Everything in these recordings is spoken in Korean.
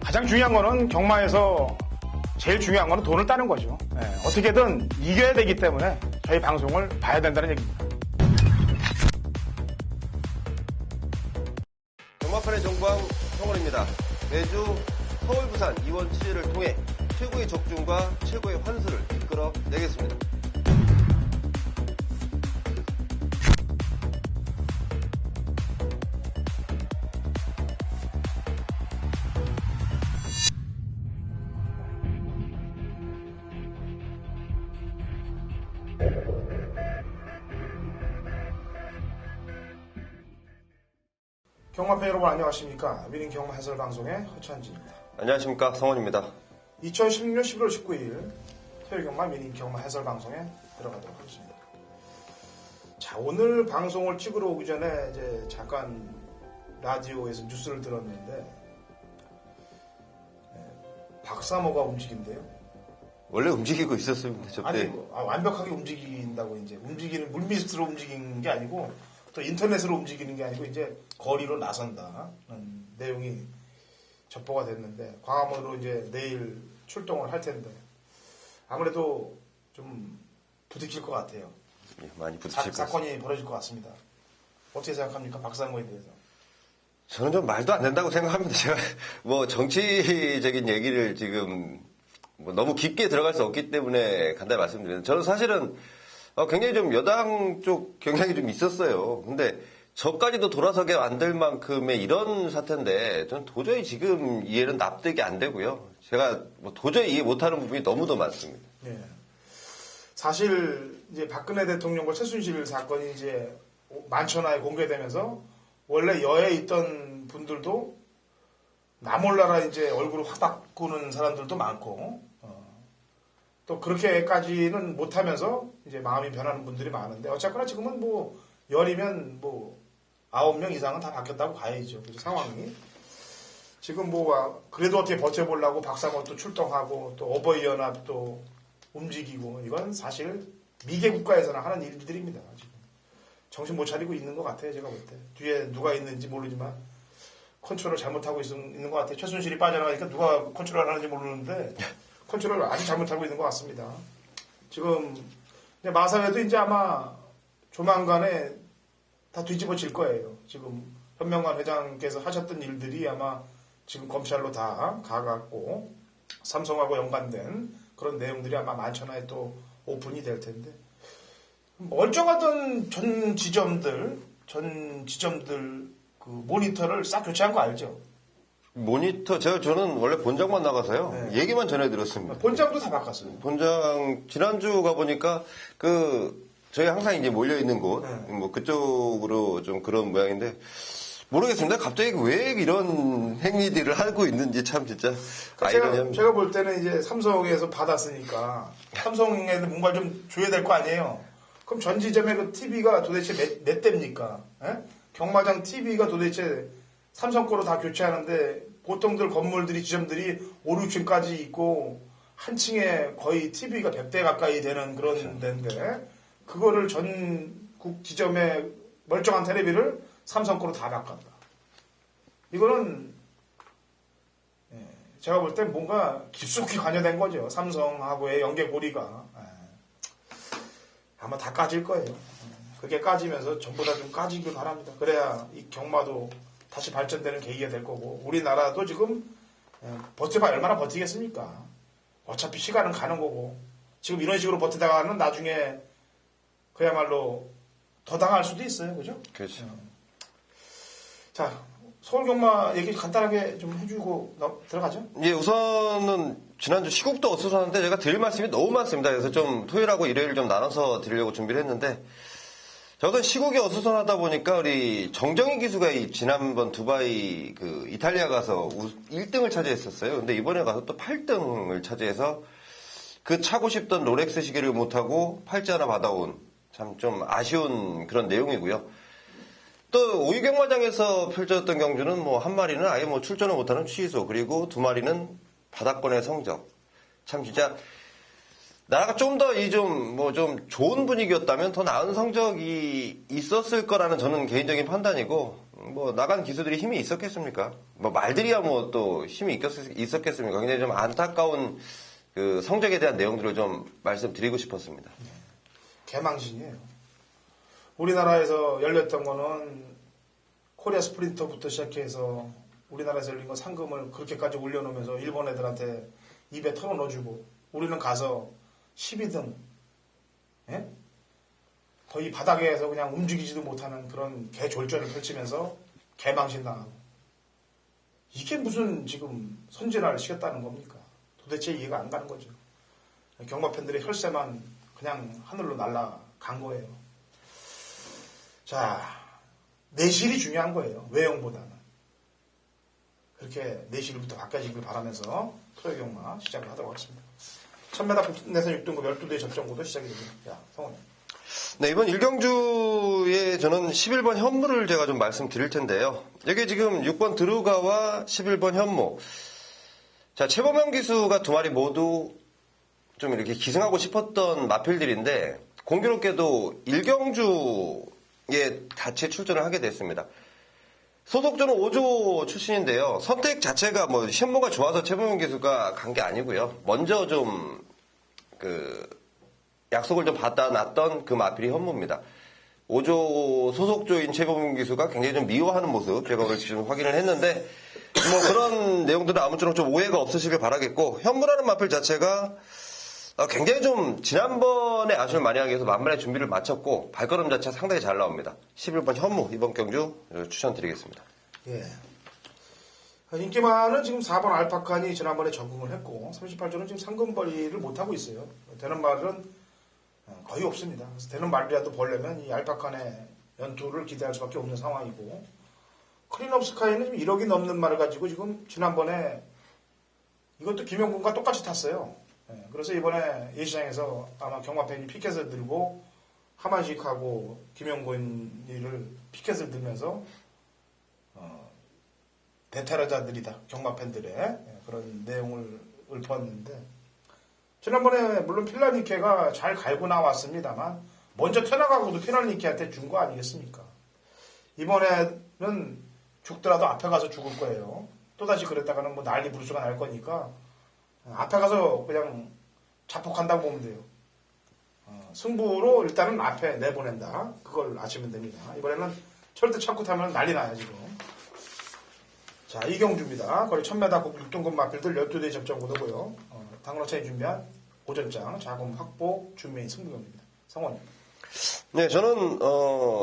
가장 중요한 거는 경마에서 제일 중요한 거는 돈을 따는 거죠. 어떻게든 이겨야 되기 때문에 저희 방송을 봐야 된다는 얘기입니다. 경마판의 정광 성원입니다. 매주 서울, 부산, 이원 취재를 통해 최고의 적중과 최고의 환수를 이끌어내겠습니다. 경마팬 여러분 안녕하십니까. 위닝 경마 해설 방송의 허찬지입니다. 안녕하십니까, 성원입니다. 2016년 11월 19일 토요일 경마 위닝 경마 해설 방송에 들어가도록 하겠습니다. 자, 오늘 방송을 찍으러 오기 전에 이제 잠깐 라디오에서 뉴스를 들었는데 박사모가 움직인대요. 원래 움직이고 있었습니다. 아니, 완벽하게 움직인다고 이제 움직이는 물밑으로 움직이는 게 아니고 또 인터넷으로 움직이는 게 아니고 이제 거리로 나선다는 내용이 접보가 됐는데 광화문으로 이제 내일 출동을 할 텐데 아무래도 좀 부딪힐 것 같아요. 예, 많이 부딪힐 것 같습니다. 사건이 벌어질 것 같습니다. 어떻게 생각합니까? 박상호에 대해서. 저는 좀 말도 안 된다고 생각합니다. 제가 뭐 정치적인 얘기를 지금 뭐 너무 깊게 들어갈 수 없기 때문에 간단히 말씀드리는데 저는 사실은 굉장히 좀 여당 쪽 경향이 좀 있었어요. 근데 저까지도 돌아서게 만들 만큼의 이런 사태인데 저는 도저히 지금 이해는 납득이 안 되고요. 제가 뭐 도저히 이해 못하는 부분이 너무도 많습니다. 네. 사실 이제 박근혜 대통령과 최순실 사건이 이제 만천하에 공개되면서 원래 여에 있던 분들도 나 몰라라 이제 얼굴을 확 바꾸는 사람들도 많고 또 그렇게까지는 못하면서 이제 마음이 변하는 분들이 많은데 어쨌거나 지금은 뭐 열이면 뭐 9명 이상은 다 바뀌었다고 봐야죠. 그래서 상황이 지금 뭐 그래도 어떻게 버텨보려고 박상호 또 출동하고 또 어버이연합 또 움직이고 이건 사실 미개 국가에서나 하는 일들입니다. 지금 정신 못 차리고 있는 것 같아요. 제가 볼 때 뒤에 누가 있는지 모르지만 컨트롤을 잘못하고 있는 것 같아요. 최순실이 빠져나가니까 누가 컨트롤 하는지 모르는데 컨트롤을 아주 잘못하고 있는 것 같습니다. 지금 마사회도 이제 아마 조만간에 다 뒤집어질 거예요. 지금 현명관 회장께서 하셨던 일들이 아마 지금 검찰로 다 가갖고 삼성하고 연관된 그런 내용들이 아마 만천하에 또 오픈이 될 텐데 멀쩡하던 전 지점들 그 모니터를 싹 교체한 거 알죠? 모니터 저는 원래 본장만 나가서요. 네. 얘기만 전해드렸습니다. 본장도 다 바꿨어요. 본장 지난주 가보니까 저희 항상 이제 몰려 있는 곳, 뭐 그쪽으로 좀 그런 모양인데 모르겠습니다. 갑자기 왜 이런 행위들을 하고 있는지 참 진짜 아이러니합니다. 제가 볼 때는 이제 삼성에서 받았으니까 삼성에 뭔가 좀 줘야 될 거 아니에요. 그럼 전 지점에 그 TV가 도대체 몇 대입니까? 경마장 TV가 도대체 삼성 거로 다 교체하는데 보통들 건물들이 지점들이 5, 6층까지 있고 한 층에 거의 TV가 100대 가까이 되는 그런 그렇죠. 데인데 그거를 전국 지점에 멀쩡한 텔레비를 삼성 거로 다 바꿨다. 이거는 제가 볼 땐 뭔가 깊숙이 관여된 거죠. 삼성하고의 연계고리가. 아마 다 까질 거예요. 그게 까지면서 전부 다 좀 까지길 바랍니다. 그래야 이 경마도 다시 발전되는 계기가 될 거고 우리나라도 지금 버텨봐 얼마나 버티겠습니까? 어차피 시간은 가는 거고 지금 이런 식으로 버티다가는 나중에 그야말로 더 당할 수도 있어요. 그죠? 그렇죠. 자, 서울경마 얘기 간단하게 좀 해주고 들어가죠. 예, 우선은 지난주 시국도 어수선한데 제가 드릴 말씀이 너무 많습니다. 그래서 좀 토요일하고 일요일 좀 나눠서 드리려고 준비를 했는데 저도 시국이 어수선하다 보니까 우리 정정희 기수가 지난번 두바이 이탈리아 가서 1등을 차지했었어요. 근데 이번에 가서 또 8등을 차지해서 그 차고 싶던 롤렉스 시계를 못하고 팔찌 하나 받아온 참 좀 아쉬운 그런 내용이고요. 또 오유경마장에서 펼쳐졌던 경주는 뭐 한 마리는 아예 뭐 출전을 못하는 취소, 그리고 두 마리는 바닥권의 성적. 참 진짜 나라가 좀 더 좋은 분위기였다면 더 나은 성적이 있었을 거라는 저는 개인적인 판단이고, 뭐 나간 기수들이 힘이 있었겠습니까? 뭐 말들이야 뭐 또 힘이 있었겠습니까? 굉장히 좀 안타까운 그 성적에 대한 내용들을 좀 말씀드리고 싶었습니다. 개망신이에요. 우리나라에서 열렸던 거는 코리아 스프린터부터 시작해서 우리나라에서 열린 거 상금을 그렇게까지 올려놓으면서 일본 애들한테 입에 털어넣어주고 우리는 가서 12등 예? 거의 바닥에서 그냥 움직이지도 못하는 그런 개졸전을 펼치면서 개망신 당하고 이게 무슨 지금 선진화를 시켰다는 겁니까? 도대체 이해가 안 가는 거죠. 경마 팬들의 혈세만 그냥 하늘로 날아간 거예요. 자, 내실이 중요한 거예요. 외형보다는. 그렇게 내실부터 바뀌어지길 바라면서 프로경마 시작을 하도록 하겠습니다. 1000m 국내선 6등급 12대 접전구도 시작이 됩니다. 야, 성원님. 네, 이번 일경주에 저는 11번 현무를 제가 좀 말씀드릴 텐데요. 여기 지금 6번 드루가와 11번 현무. 자, 최범현 기수가 두 마리 모두 좀 이렇게 기승하고 싶었던 마필들인데, 공교롭게도 일경주에 같이 출전을 하게 됐습니다. 소속조는 5조 출신인데요. 선택 자체가 뭐 현무가 좋아서 최범현 기수가 간 게 아니고요. 먼저 좀 약속을 좀 받아놨던 그 마필이 현무입니다. 5조 소속조인 최범현 기수가 굉장히 좀 미워하는 모습 제가 오늘 지금 확인을 했는데 뭐 그런 내용들은 아무쪼록 좀 오해가 없으시길 바라겠고, 현무라는 마필 자체가 굉장히 좀 지난번에 아쉬움을 많이 하기 위해서 만반의 준비를 마쳤고 발걸음 자체가 상당히 잘 나옵니다. 11번 현무 이번 경주 추천드리겠습니다. 예. 인기만은 지금 4번 알파칸이 지난번에 적응을 했고 38조는 지금 상금벌이를 못하고 있어요. 되는 말은 거의 없습니다. 그래서 되는 말이라도 보려면 이 알파칸의 연투를 기대할 수밖에 없는 상황이고, 클린업 스카이는 지금 1억이 넘는 말을 가지고 지금 지난번에 이것도 김영군과 똑같이 탔어요. 그래서 이번에 예시장에서 아마 경마팬이 피켓을 들고 하만식하고 김영군이를 피켓을 들면서 베테랑자들이다 경마팬들의 그런 내용을 읊었는데, 지난번에 물론 필라니케가 잘 갈고 나왔습니다만 먼저 태나가고도 필라니케한테 준 거 아니겠습니까? 이번에는 죽더라도 앞에 가서 죽을 거예요. 또다시 그랬다가는 뭐 난리 부르스가 날 거니까 앞에 가서 그냥 자폭한다고 보면 돼요. 승부로 일단은 앞에 내보낸다. 그걸 아시면 됩니다. 이번에는 절대 참고 타면 난리 나요 지금. 자, 이경주입니다. 거리 1000m 국 6등급 마필들 12대 접전 구도고요. 당로차에 준비한 오전장 자금 확보 준비인 승부경입니다. 성원님. 네, 저는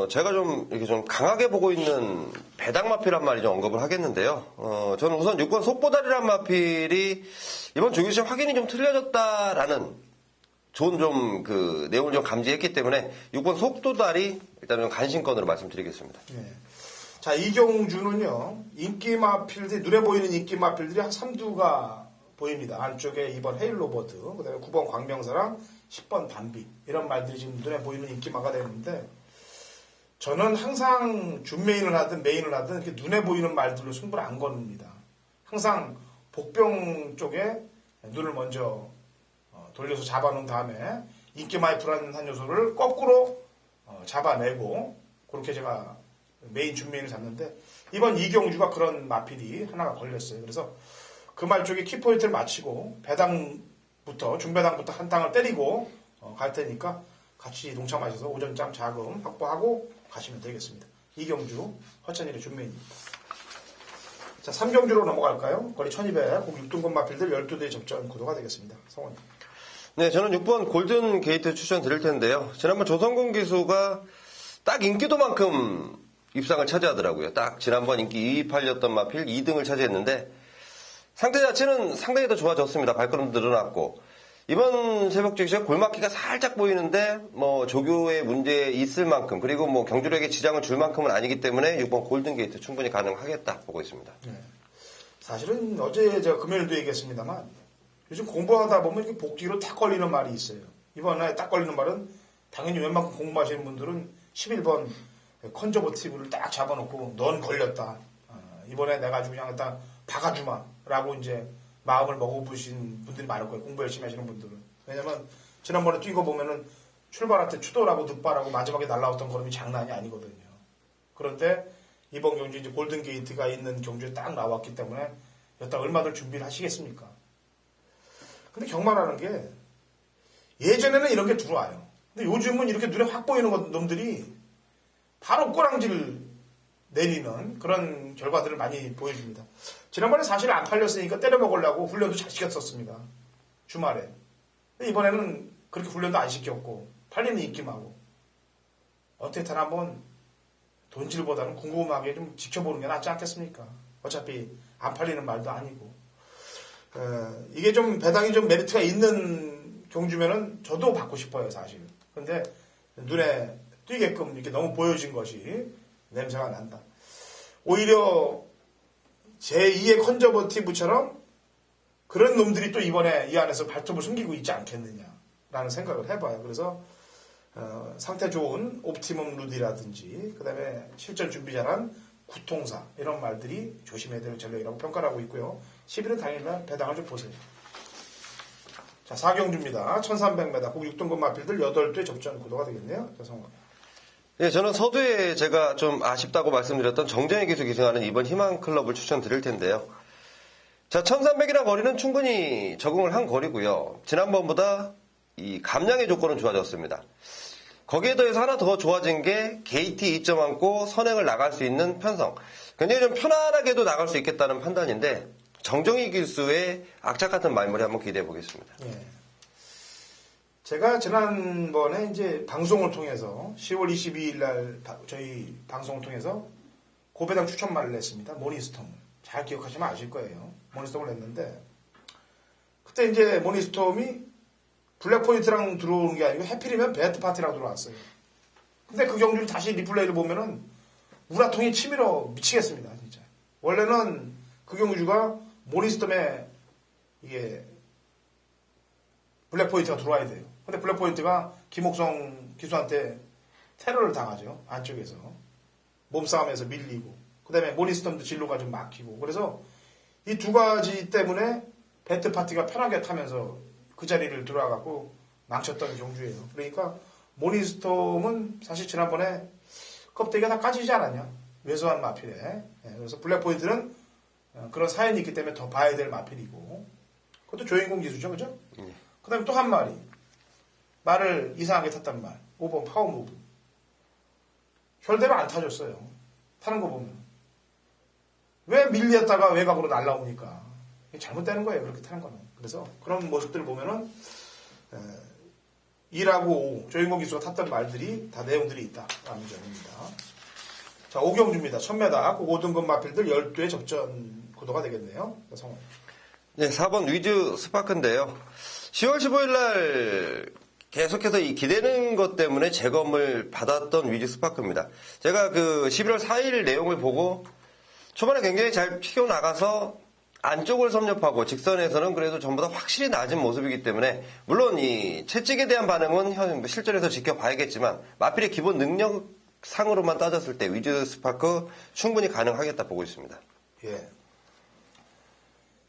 제가 좀 이렇게 좀 강하게 보고 있는 배당 마필 한 마리 좀 언급을 하겠는데요. 저는 우선 6번 속보다리란 마필이 이번 조교시 확인이 좀 틀려졌다라는 좋은 좀 그 내용을 좀 감지했기 때문에 6번 속도다리 일단 좀 간신권으로 말씀드리겠습니다. 네. 자, 이경주는요, 인기마필들, 눈에 보이는 인기마필들이 한 3두가 보입니다. 안쪽에 2번 헤일로버드, 그 다음에 9번 광명사랑 10번 담비. 이런 말들이 지금 눈에 보이는 인기마가 되는데, 저는 항상 준메인을 하든 메인을 하든 이렇게 눈에 보이는 말들로 승부를 안 거닙니다. 항상 복병 쪽에 눈을 먼저 돌려서 잡아놓은 다음에 인기마에 불안한 요소를 거꾸로 잡아내고, 그렇게 제가 메인 준메인을 잡는데, 이번 이경주가 그런 마필이 하나가 걸렸어요. 그래서 그 말 쪽에 키포인트를 맞추고 배당부터 중배당부터 한 땅을 때리고 갈 테니까 같이 동참하셔서 오전장 자금 확보하고 가시면 되겠습니다. 이경주 허천일의 준메인입니다. 자, 3경주로 넘어갈까요? 거리 1200 국 6등급 마필들 12대 접전 구도가 되겠습니다. 성원님. 네, 저는 6번 골든 게이트 추천 드릴 텐데요. 지난번 조성근 기수가 딱 인기도만큼 입상을 차지하더라고요. 딱 지난번 인기 2위 팔렸던 마필 2등을 차지했는데 상태 자체는 상당히 더 좋아졌습니다. 발걸음도 늘어났고, 이번 새벽 즉시가 골막기가 살짝 보이는데 뭐 조교에 문제 있을 만큼, 그리고 뭐 경주력에 지장을 줄 만큼은 아니기 때문에 6번 골든 게이트 충분히 가능하겠다 보고 있습니다. 네. 사실은 어제 제가 금요일도 얘기했습니다만 요즘 공부하다 보면 이렇게 복지로 딱 걸리는 말이 있어요. 이번에 딱 걸리는 말은 당연히 웬만큼 공부하시는 분들은 11번 컨저버티브를 딱 잡아놓고 넌 걸렸다. 이번에 내가 아주 그냥 일단 박아주마 라고 이제 마음을 먹어보신 분들이 많을 거예요. 공부 열심히 하시는 분들은. 왜냐면 지난번에 뛴 거 보면은 출발할 때 추돌하고 득발하고 마지막에 날라왔던 걸음이 장난이 아니거든요. 그런데 이번 경주 이제 골든게이트가 있는 경주에 딱 나왔기 때문에 여기다 얼마들 준비를 하시겠습니까? 근데 경마라는 게 예전에는 이런 게 들어와요. 근데 요즘은 이렇게 눈에 확 보이는 놈들이 바로 꼬랑지를 내리는 그런 결과들을 많이 보여줍니다. 지난번에 사실 안 팔렸으니까 때려 먹으려고 훈련도 잘 시켰었습니다. 주말에. 근데 이번에는 그렇게 훈련도 안 시켰고 팔리는 입김하고 어떻게 하나 한번 돈질보다는 궁금하게 좀 지켜보는 게 낫지 않겠습니까? 어차피 안 팔리는 말도 아니고. 이게 좀 배당이 좀 메리트가 있는 경주면은 저도 받고 싶어요, 사실. 근데 눈에 띄게끔 이렇게 너무 보여진 것이 냄새가 난다. 오히려 제2의 컨저버티브처럼 그런 놈들이 또 이번에 이 안에서 발톱을 숨기고 있지 않겠느냐라는 생각을 해봐요. 그래서 상태 좋은 옵티멈 루디라든지 그 다음에 실전 준비 잘한 구통사 이런 말들이 조심해야 될 전력이라고 평가를 하고 있고요. 11은 당일날 배당을 좀 보세요. 자, 4경주입니다. 1300m 국 6등급 마필들 8대 접전 구도가 되겠네요. 자, 성공. 예, 저는 서두에 제가 좀 아쉽다고 말씀드렸던 정정희 기수 기승하는 이번 희망클럽을 추천드릴 텐데요. 자, 1300이라는 거리는 충분히 적응을 한 거리고요. 지난번보다 이 감량의 조건은 좋아졌습니다. 거기에 더해서 하나 더 좋아진 게 게이트 2점 안고 선행을 나갈 수 있는 편성. 굉장히 좀 편안하게도 나갈 수 있겠다는 판단인데 정정희 기수의 악착 같은 말머리 한번 기대해 보겠습니다. 예. 제가 지난번에 이제 방송을 통해서 10월 22일 날 저희 방송을 통해서 고배당 추천말을 냈습니다. 모니스톰. 잘 기억하시면 아실 거예요. 모니스톰을 냈는데 그때 이제 모니스톰이 블랙포인트랑 들어오는 게 아니고 해필이면 배트파티랑 들어왔어요. 근데 그 경주를 다시 리플레이를 보면은 우라통이 치밀어 미치겠습니다. 진짜. 원래는 그 경주가 모니스톰에 이게 블랙포인트가 들어와야 돼요. 근데 블랙포인트가 김옥성 기수한테 테러를 당하죠. 안쪽에서. 몸싸움에서 밀리고. 그 다음에 모니스톰도 진로가 좀 막히고. 그래서 이 두 가지 때문에 배트파티가 편하게 타면서 그 자리를 들어와갖고 망쳤던 경주예요. 그러니까 모니스톰은 사실 지난번에 껍데기가 다 까지지 않았냐. 왜소한 마필에. 그래서 블랙포인트는 그런 사연이 있기 때문에 더 봐야 될 마필이고. 그것도 조인공 기수죠. 그죠? 그 다음에 또 한 마리. 말을 이상하게 탔단 말. 5번 파워무브. 혈대로 안 타줬어요. 타는 거 보면. 왜 밀렸다가 외곽으로 날라오니까. 잘못되는 거예요. 그렇게 타는 거는. 그래서 그런 모습들을 보면은 2하고 5. 조인공 기수가 탔던 말들이 다 내용들이 있다라는 점입니다. 자, 5경주입니다. 1000m. 그 5등급 마필들 12회 접전 구도가 되겠네요. 성원. 네, 4번 위즈 스파크인데요. 10월 15일 날 계속해서 이 기대는 것 때문에 재검을 받았던 위즈 스파크입니다. 제가 그 11월 4일 내용을 보고 초반에 굉장히 잘 튀겨나가서 안쪽을 섭렵하고 직선에서는 그래도 전보다 확실히 낮은 모습이기 때문에 물론 이 채찍에 대한 반응은 실전에서 지켜봐야겠지만 마필의 기본 능력상으로만 따졌을 때 위즈 스파크 충분히 가능하겠다 보고 있습니다. 예.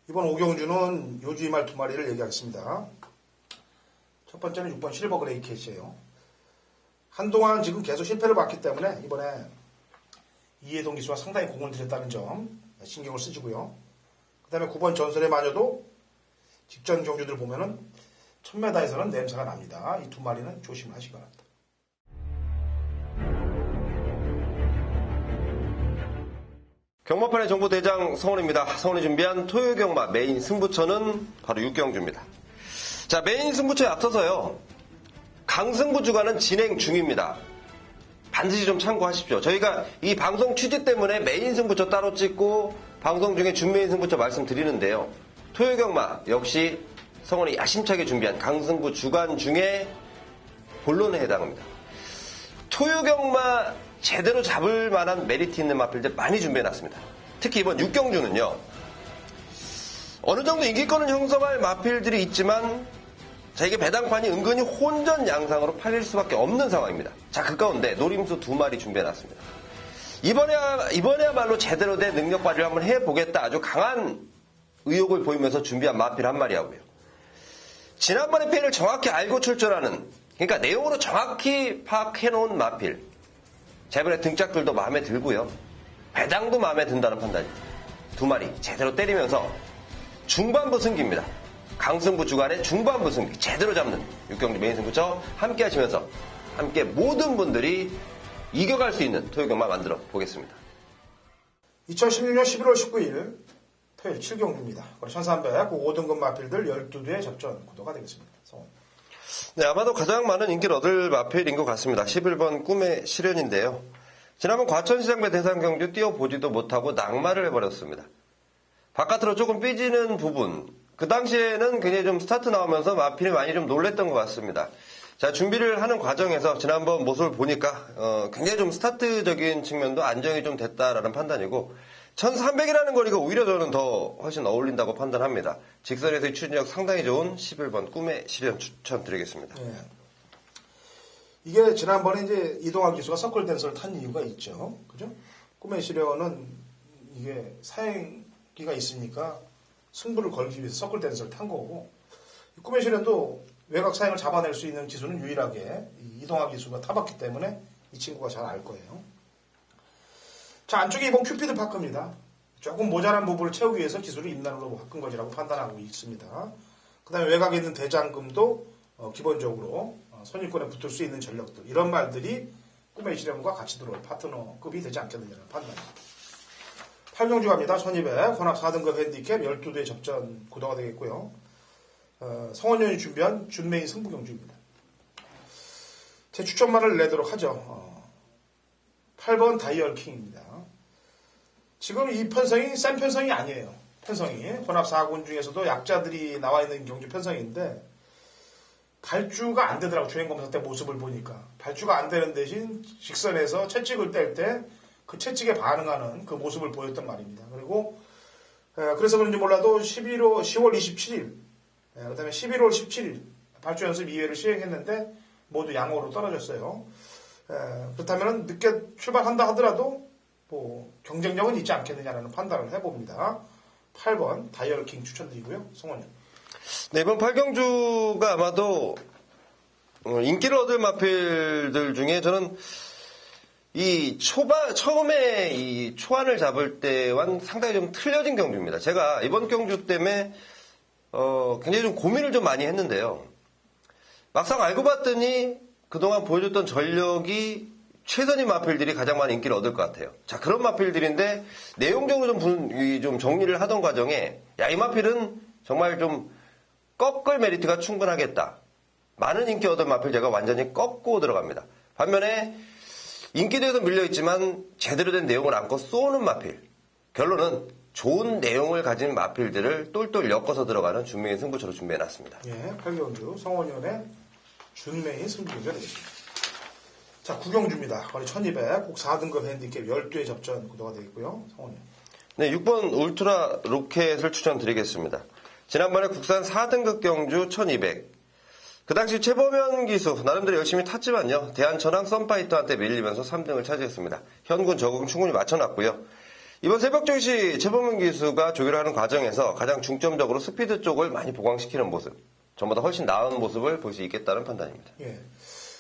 이번 5경주는 요주이 말 2마리를 얘기하겠습니다. 첫 번째는 6번 실버 그레이 캐시예요. 한동안 지금 계속 실패를 봤기 때문에 이번에 이해동 기수가 상당히 공을 들였다는 점 신경을 쓰시고요. 그 다음에 9번 전설의 마녀도 직전 경주들 보면은 1000m에서는 냄새가 납니다. 이 2마리는 조심하시기 바랍니다. 경마판의 정보대장 성원입니다. 성원이 준비한 토요경마 메인 승부처는 바로 6경주입니다. 자, 메인 승부처에 앞서서요. 강승부 주간은 진행 중입니다. 반드시 좀 참고하십시오. 저희가 이 방송 취지 때문에 메인 승부처 따로 찍고 방송 중에 준메인 승부처 말씀드리는데요. 토요경마 역시 성원이 야심차게 준비한 강승부 주간 중에 본론에 해당합니다. 토요경마 제대로 잡을 만한 메리트 있는 마필들 많이 준비해놨습니다. 특히 이번 6경주는요. 어느 정도 인기권을 형성할 마필들이 있지만 자, 이게 배당판이 은근히 혼전 양상으로 팔릴 수밖에 없는 상황입니다. 자, 그 가운데 노림수 2마리 준비해놨습니다. 이번에야말로 제대로 된 능력 발휘를 한번 해보겠다. 아주 강한 의욕을 보이면서 준비한 마필 한 마리 하고요. 지난번의 패를 정확히 알고 출전하는, 그러니까 내용으로 정확히 파악해놓은 마필. 자, 이번에 등짝들도 마음에 들고요. 배당도 마음에 든다는 판단이 두 마리 제대로 때리면서 중반부 승기입니다. 강승부 주간의 중반부 승기 제대로 잡는 6경주 메인 승부처 함께 하시면서 함께 모든 분들이 이겨갈 수 있는 토요 경마 만들어 보겠습니다. 2016년 11월 19일 토요일 7경주입니다. 1300 5등급 마필들 12대 접전 구도가 되겠습니다. 성원. 네, 아마도 가장 많은 인기를 얻을 마필인 것 같습니다. 11번 꿈의 시련인데요. 지난번 과천시장배 대상경주 뛰어보지도 못하고 낙마를 해버렸습니다. 바깥으로 조금 삐지는 부분, 그 당시에는 굉장히 좀 스타트 나오면서 마필이 많이 좀 놀랬던 것 같습니다. 자, 준비를 하는 과정에서 지난번 모습을 보니까 굉장히 좀 스타트적인 측면도 안정이 좀 됐다라는 판단이고 1300이라는 거리가 오히려 저는 더 훨씬 어울린다고 판단합니다. 직선에서의 추진력 상당히 좋은 11번 꿈의 시련 추천드리겠습니다. 네. 이게 지난번에 이제 이동학 기수가 서클 댄서를 탄 이유가 있죠. 그죠? 꿈의 시련은 이게 사행기가 있으니까 승부를 걸기 위해서 서클 댄서를 탄 거고 꿈의 시련도 외곽 사행을 잡아낼 수 있는 기수는 유일하게 이동학 기수가 타봤기 때문에 이 친구가 잘 알 거예요. 자, 안쪽에 이번 큐피드 파크입니다. 조금 모자란 부분을 채우기 위해서 기술을 임난으로 바꾼 것이라고 판단하고 있습니다. 그 다음에 외곽에 있는 대장금도 기본적으로 선입권에 붙을 수 있는 전력들 이런 말들이 꿈의 시련과 같이 들어올 파트너급이 되지 않겠느냐는 판단입니다. 8경주 갑니다. 1200 혼합 4등급 핸디캡 12대 접전 구도가 되겠고요. 성원년이 준비한 준메인 승부경주입니다. 제 추천만을 내도록 하죠. 8번 다이얼킹입니다. 지금 이 편성이 센 편성이 아니에요. 편성이 혼합 4군 중에서도 약자들이 나와 있는 경주 편성인데 발주가 안 되더라고. 주행검사 때 모습을 보니까 발주가 안 되는 대신 직선에서 채찍을 뗄 때 그 채찍에 반응하는 그 모습을 보였단 말입니다. 그리고 그래서 그런지 몰라도 10월 27일 그 다음에 11월 17일 발주 연습 2회를 시행했는데 모두 양호로 떨어졌어요. 그렇다면 늦게 출발한다 하더라도 뭐 경쟁력은 있지 않겠느냐라는 판단을 해봅니다. 8번 다이얼킹 추천드리고요. 성원님. 네, 이번 8경주가 아마도 인기를 얻을 마필들 중에 저는 이 처음에 이 초안을 잡을 때와는 상당히 좀 틀려진 경주입니다. 제가 이번 경주 때문에 굉장히 좀 고민을 좀 많이 했는데요. 막상 알고 봤더니 그동안 보여줬던 전력이 최선인 마필들이 가장 많은 인기를 얻을 것 같아요. 자, 그런 마필들인데 내용적으로 좀 정리를 하던 과정에 야, 이 마필은 정말 좀 꺾을 메리트가 충분하겠다. 많은 인기 얻은 마필 제가 완전히 꺾고 들어갑니다. 반면에 인기도에서 밀려있지만 제대로 된 내용을 안고 쏘는 마필. 결론은 좋은 내용을 가진 마필들을 똘똘 엮어서 들어가는 준메인 승부처로 준비해놨습니다. 예, 8경주 성원연의 준메인 승부경주가 되겠습니다. 자, 9경주입니다. 거리 1200, 꼭 4등급 핸디캡 12회 접전 구도가 되겠고요. 성원연. 네, 6번 울트라 로켓을 추천드리겠습니다. 지난번에 국산 4등급 경주 1200. 그 당시 최범현 기수 나름대로 열심히 탔지만요. 대한천왕 썬파이터한테 밀리면서 3등을 차지했습니다. 현군 적응 충분히 맞춰놨고요. 이번 새벽 조시 최범현 기수가 조율하는 과정에서 가장 중점적으로 스피드 쪽을 많이 보강시키는 모습. 전보다 훨씬 나은 모습을 볼 수 있겠다는 판단입니다. 예.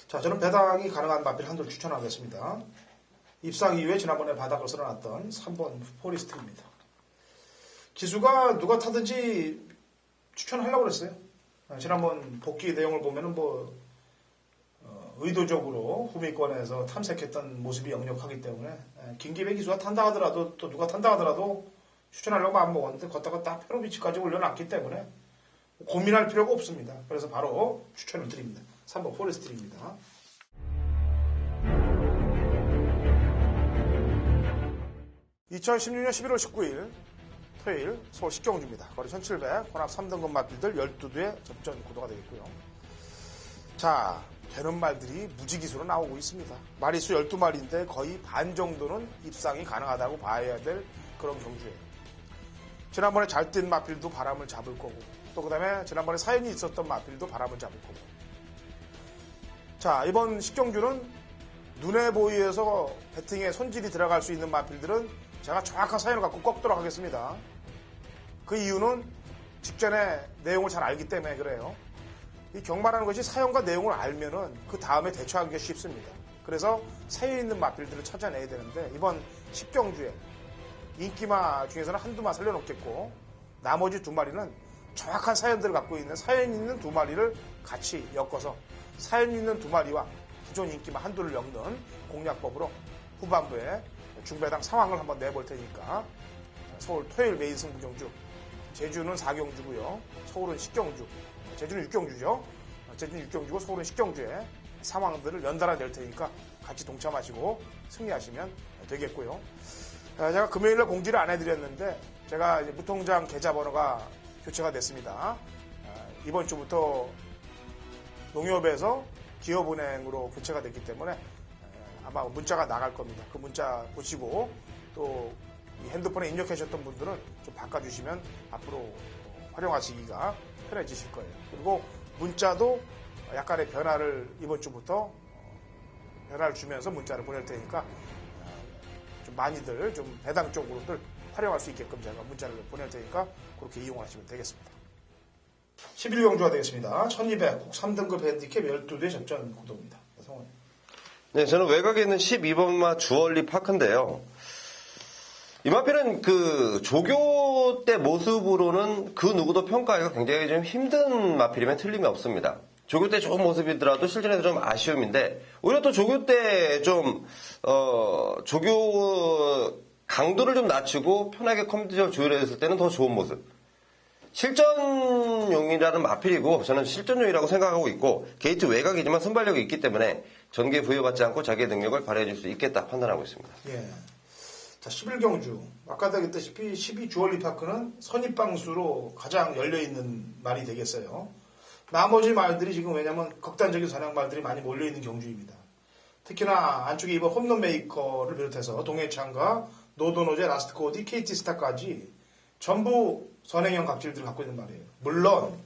자, 저는 배당이 가능한 마필 한도를 추천하겠습니다. 입상 이후에 지난번에 바닥을 쓸어놨던 3번 포리스트입니다. 기수가 누가 타든지 추천하려고 그랬어요. 지난번 복귀 내용을 보면은 의도적으로 후미권에서 탐색했던 모습이 역력하기 때문에 김기배 기수가 탄다 하더라도 또 누가 탄다 하더라도 추천하려고 마음먹었는데 걷다가 딱 페로비치까지 올려놨기 때문에 고민할 필요가 없습니다. 그래서 바로 추천을 드립니다. 3번 포레스트입니다. (2016년 11월 19일) 토요일 서울 식경주입니다. 거리 1700 혼합 3등급 마필들 12대 접전 구도가 되겠고요. 자, 되는 말들이 무지기수로 나오고 있습니다. 마리수 12마리인데 거의 반 정도는 입상이 가능하다고 봐야 될 그런 경주예요. 지난번에 잘 뛴 마필도 바람을 잡을 거고 또 그 다음에 지난번에 사연이 있었던 마필도 바람을 잡을 거고. 자, 이번 식경주는 눈에 보이에서 배팅에 손질이 들어갈 수 있는 마필들은 제가 정확한 사연을 갖고 꺾도록 하겠습니다. 그 이유는 직전에 내용을 잘 알기 때문에 그래요. 이 경마라는 것이 사연과 내용을 알면은 그 다음에 대처하기가 쉽습니다. 그래서 사연 있는 마필들을 찾아내야 되는데 이번 10경주에 인기마 중에서는 한두 마 살려놓겠고 나머지 두 마리는 정확한 사연들을 갖고 있는 사연 있는 두 마리를 같이 엮어서 사연 있는 두 마리와 기존 인기마 한두를 엮는 공략법으로 후반부에 중배당 상황을 한번 내볼 테니까 서울 토요일 메인 승부 경주 제주는 4경주고요. 서울은 10경주. 제주는 6경주죠. 제주는 6경주고 서울은 10경주에 상황들을 연달아 낼 테니까 같이 동참하시고 승리하시면 되겠고요. 제가 금요일날 공지를 안 해드렸는데 제가 이제 무통장 계좌번호가 교체가 됐습니다. 이번 주부터 농협에서 기업은행으로 교체가 됐기 때문에 아마 문자가 나갈 겁니다. 그 문자 보시고 또 이 핸드폰에 입력하셨던 분들은 좀 바꿔주시면 앞으로 활용하시기가 편해지실 거예요. 그리고 문자도 약간의 변화를 이번 주부터 변화를 주면서 문자를 보낼 테니까 좀 많이들 좀 배당 쪽으로들 활용할 수 있게끔 제가 문자를 보낼 테니까 그렇게 이용하시면 되겠습니다. 11경주가 되겠습니다. 1200 꼭 3등급 핸디캡 12대 접전 구도입니다. 성원. 네, 저는 외곽에 있는 12번마 주얼리 파크인데요. 이 마필은 그 조교 때 모습으로는 그 누구도 평가하기가 굉장히 좀 힘든 마필이면 틀림이 없습니다. 조교 때 좋은 모습이더라도 실전에서 좀 아쉬움인데 오히려 또 조교 때 좀 조교 강도를 좀 낮추고 편하게 컴퓨터 조율했을 때는 더 좋은 모습. 실전용이라는 마필이고 저는 실전용이라고 생각하고 있고 게이트 외곽이지만 순발력이 있기 때문에 전개 부여받지 않고 자기의 능력을 발휘해 줄 수 있겠다 판단하고 있습니다. 예. 자, 11경주. 아까도 얘기했다시피 12 주얼리 파크는 선입방수로 가장 열려있는 말이 되겠어요. 나머지 말들이 지금 왜냐면 극단적인 선양 말들이 많이 몰려있는 경주입니다. 특히나 안쪽에 이번 홈런 메이커를 비롯해서 동해창과 노도노제, 라스트코디, KT스타까지 전부 선행형 각질들을 갖고 있는 말이에요. 물론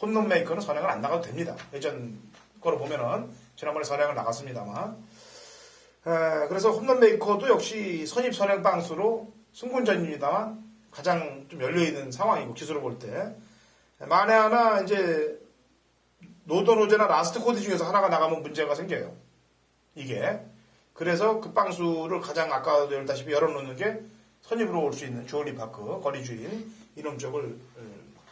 홈런 메이커는 선행을 안 나가도 됩니다. 예전 거로 보면은 지난번에 선행을 나갔습니다만 그래서 홈런 메이커도 역시 선입 선행 방수로 승군전입니다만 가장 좀 열려있는 상황이고 기수로 볼 때 만에 하나 이제 노도노제나 라스트 코디 중에서 하나가 나가면 문제가 생겨요. 이게 그래서 그 방수를 가장 아까도 열다시피 열어놓는 게 선입으로 올 수 있는 주얼리 파크 거리 주인 이놈 쪽을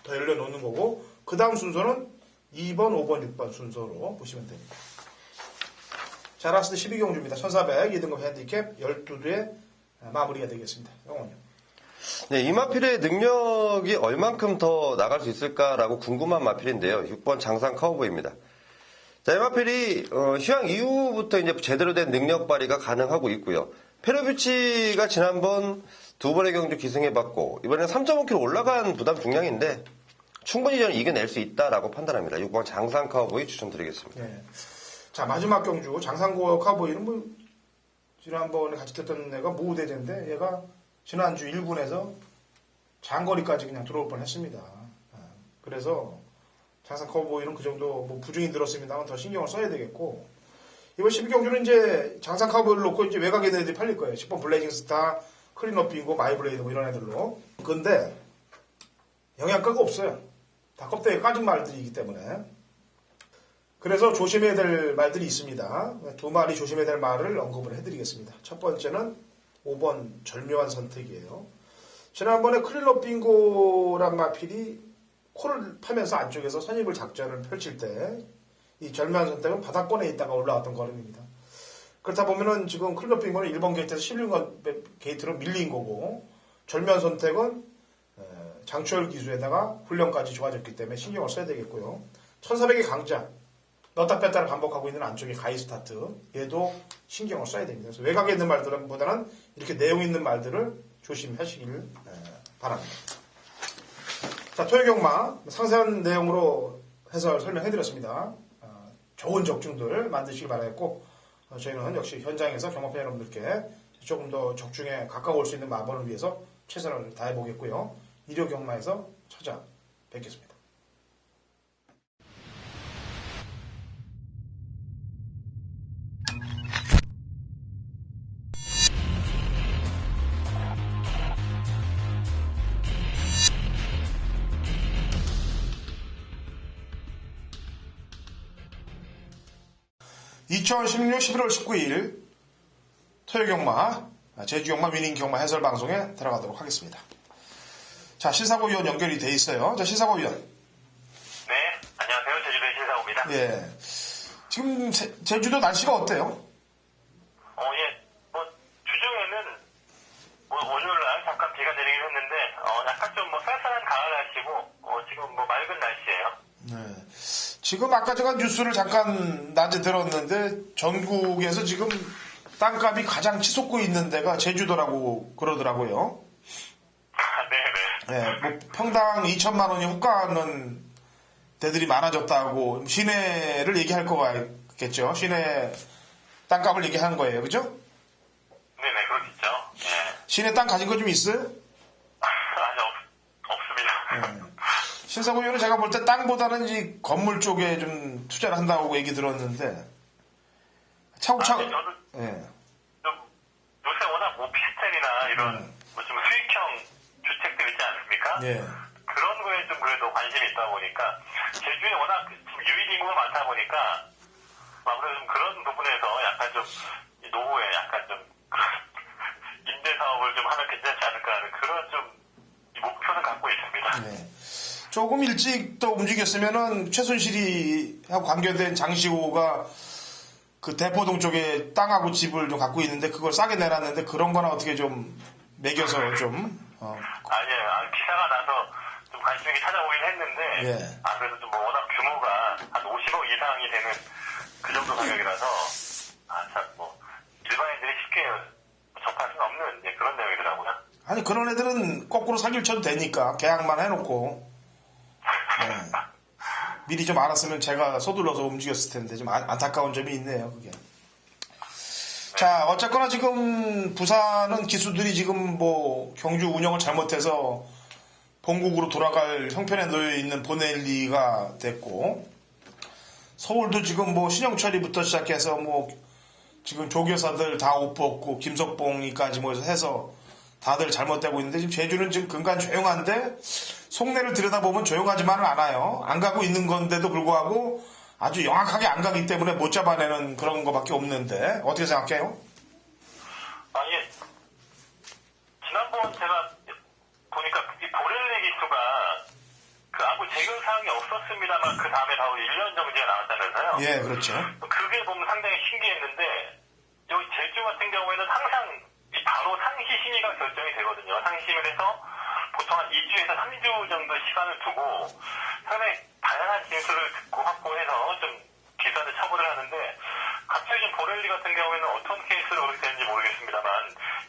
더 열려놓는 거고 그 다음 순서는 2번, 5번, 6번 순서로 보시면 됩니다. 자, 라스트 12경주입니다. 1400 2등급 핸디캡 12대 마무리가 되겠습니다. 영원요. 네, 이 마필의 능력이 얼만큼 더 나갈 수 있을까라고 궁금한 마필인데요. 6번 장상 카우보이입니다. 자, 이 마필이 휴양 이후부터 이제 제대로 된 능력 발휘가 가능하고 있고요. 페르비치가 지난번 두 번의 경주 기승해봤고 이번에는 3.5kg 올라간 부담 중량인데 충분히 저는 이겨낼 수 있다라고 판단합니다. 6번 장상 카우보이 추천드리겠습니다. 네. 자, 마지막 경주 장상고 카우보이는 뭐 지난번에 같이 떴던 애가 모우대제인데 얘가 지난주 1군에서 장거리까지 그냥 들어올 뻔했습니다. 그래서 장상 카우보이는 그 정도 뭐 부중이 들었습니다만 더 신경을 써야 되겠고 이번 12경주는 이제 장상 카우보이를 놓고 이제 외곽에 있는 애들이 팔릴 거예요. 10번 블레이징 스타, 클린업 빙고, 마이블레이드 뭐 이런 애들로. 근데 영양가가 없어요. 다 껍데기 까진 말들이기 때문에. 그래서 조심해야 될 말들이 있습니다. 두 마리 조심해야 될 말을 언급을 해드리겠습니다. 첫 번째는 5번 절묘한 선택이에요. 지난번에 클린업 빙고란 마필이 코를 파면서 안쪽에서 선입을 작전을 펼칠 때 이 절묘한 선택은 바닥권에 있다가 올라왔던 걸음입니다. 그렇다 보면은 지금 클린업 빙고는 1번 게이트에서 11번 게이트로 밀린 거고 절묘한 선택은 장추열 기수에다가 훈련까지 좋아졌기 때문에 신경을 써야 되겠고요. 1400의 강자 넣다 뺐다를 반복하고 있는 안쪽에 가이 스타트 얘도 신경을 써야 됩니다. 그래서 외곽에 있는 말들보다는 이렇게 내용 있는 말들을 조심하시길 바랍니다. 자, 토요경마 상세한 내용으로 해설 설명해드렸습니다. 좋은 적중들 만드시길 바라겠고 저희는 역시 현장에서 경마팬 여러분들께 조금 더 적중에 가까울 수 있는 마번을 위해서 최선을 다해보겠고요. 일요경마에서 찾아뵙겠습니다. 2016년 11월 19일 토요경마, 제주경마, 위닝경마 해설방송에 들어가도록 하겠습니다. 자, 신사고위원 연결이 돼 있어요. 자, 신사고위원. 네, 안녕하세요. 제주도의 신사고입니다. 예. 지금 제주도 날씨가 어때요? 예, 주중에는 월요일날 잠깐 비가 내리긴 했는데, 약간 좀 쌀쌀한 가을 날씨고, 지금 맑은 날씨예요. 네. 지금 아까 제가 뉴스를 잠깐 낮에 들었는데 전국에서 지금 땅값이 가장 치솟고 있는 데가 제주도라고 그러더라고요. 네네. 네, 뭐 평당 2천만 원이 호가하는 데들이 많아졌다고 시내를 얘기할 거겠죠. 시내 땅값을 얘기하는 거예요, 그죠? 네네, 그렇겠죠. 예. 시내 땅 가진 거 좀 있어요? 아니, 없습니다. 네. 신사고 의원은 제가 볼 때 땅보다는 이 건물 쪽에 좀 투자를 한다고 얘기 들었는데 차곡차곡. 저도 예. 좀 요새 워낙 오피스텔이나 이런 좀 수익형 주택들 있지 않습니까? 예. 그런 거에 좀 그래도 관심이 있다 보니까 제주에 워낙 유입 인구가 많다 보니까 아무래도 좀 그런 부분에서 약간 좀 노후에 약간 좀 임대 사업을 좀 하면 괜찮지 않을까 하는 그런 좀 목표는 갖고 있습니다. 네. 조금 일찍 또 움직였으면은 최순실이하고 관계된 장시호가 그 대포동 쪽에 땅하고 집을 좀 갖고 있는데 그걸 싸게 내놨는데 그런 거나 어떻게 좀 매겨서 좀. 아니에요. 기사가 나서 좀 관심 있게 찾아보긴 했는데, 예. 그래도 좀 워낙 규모가 한 50억 이상이 되는 그 정도 가격이라서, 일반인들이 쉽게 접할 수는 없는 그런 내용이더라고요. 아니 그런 애들은 거꾸로 사기를 쳐도 되니까 계약만 해놓고. 네. 미리 좀 알았으면 제가 서둘러서 움직였을 텐데 좀 안타까운 점이 있네요, 그게. 자, 어쨌거나 지금 부산은 기수들이 지금 경주 운영을 잘못해서 본국으로 돌아갈 형편에 놓여 있는 보넬리가 됐고, 서울도 지금 신영철이부터 시작해서 지금 조교사들 다 옷 벗고 김석봉이까지 해서 다들 잘못되고 있는데 지금 제주는 지금 근간 조용한데 속내를 들여다보면 조용하지만은 않아요. 안 가고 있는 건데도 불구하고 아주 영악하게 안 가기 때문에 못 잡아내는 그런 거밖에 없는데 어떻게 생각해요? 예. 지난번 제가 보니까 이 보렐리 기수가 아무 재결 사항이 없었습니다만 그 다음에 바로 1년 정지가 나왔다면서요. 예, 그렇죠. 그게 보면 상당히 신기했는데 여기 제주 같은 경우에는 항상 바로 상시 심의가 결정이 되거든요. 상시 심의를 해서 보통 한 2주에서 3주 정도 시간을 두고 상당히 다양한 진술을 듣고 확보해서 좀 기사를 처분을 하는데 갑자기 좀 보렐리 같은 경우에는 어떤 케이스로 그렇게 되는지 모르겠습니다만